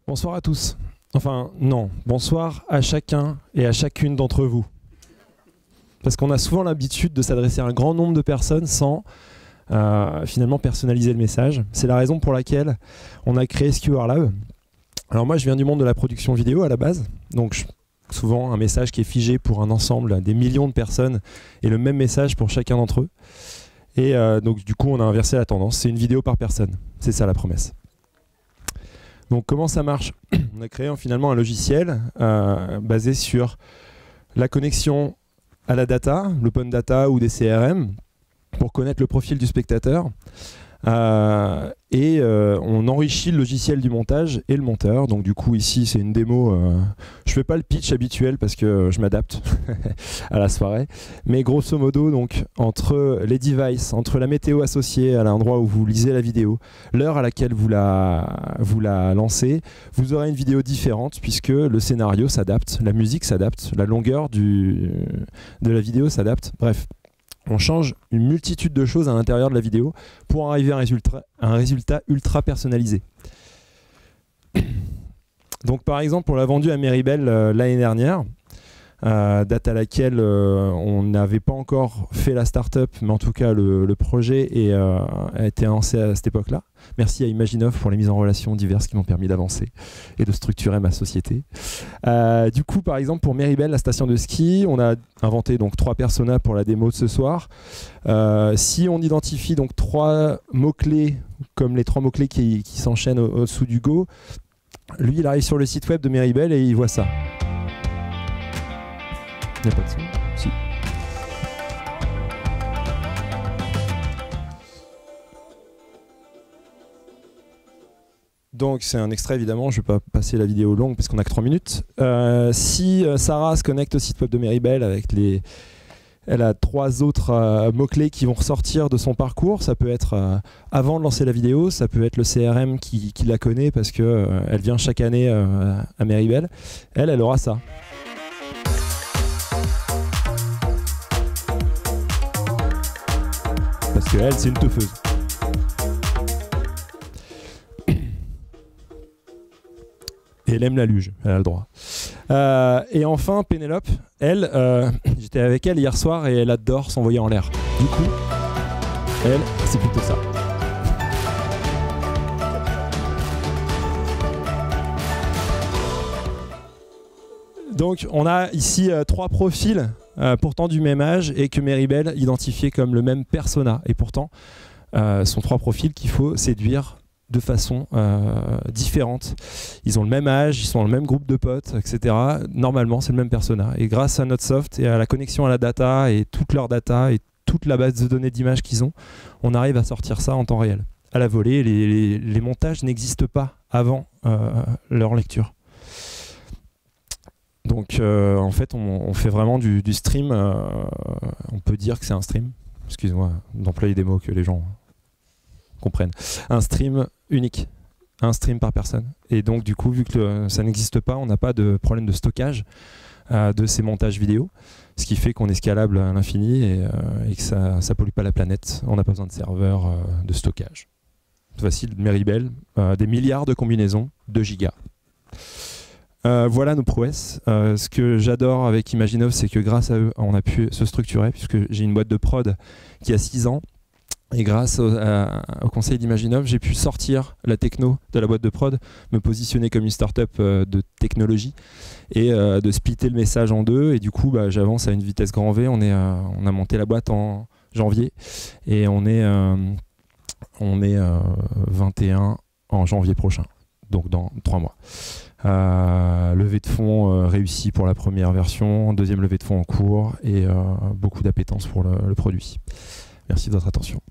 Bonsoir à tous. Enfin, non, bonsoir à chacun et à chacune d'entre vous. Parce qu'on a souvent l'habitude de s'adresser à un grand nombre de personnes sans finalement personnaliser le message. C'est la raison pour laquelle on a créé SQR Lab. Alors moi, je viens du monde de la production vidéo à la base. Donc souvent, un message qui est figé pour un ensemble des millions de personnes et le même message pour chacun d'entre eux. Et donc du coup, on a inversé la tendance. C'est une vidéo par personne. C'est ça la promesse. Donc comment ça marche? On a créé finalement un logiciel basé sur la connexion à la data, l'open data ou des CRM, pour connaître le profil du spectateur. On enrichit le logiciel du montage et le monteur. Donc du coup ici c'est une démo. Je fais pas le pitch habituel parce que je m'adapte à la soirée. Mais grosso modo, donc entre les devices, entre la météo associée à l'endroit où vous lisez la vidéo, l'heure à laquelle vous la lancez, vous aurez une vidéo différente puisque le scénario s'adapte, la musique s'adapte, la longueur de la vidéo s'adapte. Bref. On change une multitude de choses à l'intérieur de la vidéo pour arriver à un résultat ultra personnalisé. Donc par exemple, on l'a vendu à Meribel l'année dernière, date à laquelle on n'avait pas encore fait la start-up, mais en tout cas le projet a été lancé à cette époque-là. Merci à Imaginov pour les mises en relation diverses qui m'ont permis d'avancer et de structurer ma société. Du coup, par exemple, pour Meribel, la station de ski, on a inventé donc 3 personas pour la démo de ce soir. Si on identifie donc 3 mots-clés, comme les 3 mots-clés qui s'enchaînent au-dessous du Go, lui, il arrive sur le site web de Meribel et il voit ça. Il n'y a pas de son? Si. Donc c'est un extrait évidemment, je ne vais pas passer la vidéo longue parce qu'on n'a que 3 minutes. Si Sarah se connecte au site web de Meribel avec elle a 3 autres mots-clés qui vont ressortir de son parcours. Ça peut être avant de lancer la vidéo, ça peut être le CRM qui la connaît parce qu'elle vient chaque année à Meribel. Elle aura ça. Parce qu'elle, c'est une teufeuse. Et elle aime la luge, elle a le droit. Et enfin, Pénélope, elle, j'étais avec elle hier soir et elle adore s'envoyer en l'air. Du coup, elle, c'est plutôt ça. Donc, on a ici 3 profils, pourtant du même âge, et que Meribel identifiait comme le même persona. Et pourtant, sont 3 profils qu'il faut séduire de façon différente. Ils ont le même âge, ils sont dans le même groupe de potes, etc. Normalement, c'est le même persona. Et grâce à notre soft et à la connexion à la data et toute leur data et toute la base de données d'images qu'ils ont, on arrive à sortir ça en temps réel. À la volée, les montages n'existent pas avant leur lecture. Donc en fait, on fait vraiment du stream. On peut dire que c'est un stream. Excuse-moi d'employer des mots que les gens comprennent. Un stream unique, un stream par personne. Et donc du coup, vu que ça n'existe pas, on n'a pas de problème de stockage de ces montages vidéo, ce qui fait qu'on est scalable à l'infini et que ça ne pollue pas la planète. On n'a pas besoin de serveurs de stockage. Facile, Meribel, des milliards de combinaisons, 2 gigas. Voilà nos prouesses. Ce que j'adore avec Imaginov, c'est que grâce à eux, on a pu se structurer, puisque j'ai une boîte de prod qui a 6 ans. Et grâce au conseil d'Imaginov, j'ai pu sortir la techno de la boîte de prod, me positionner comme une start-up de technologie et de splitter le message en 2. Et du coup, j'avance à une vitesse grand V. On a monté la boîte en janvier et on est 21 en janvier prochain, donc dans 3 mois. Levée de fonds réussie pour la première version, deuxième levée de fonds en cours et beaucoup d'appétence pour le produit. Merci de votre attention.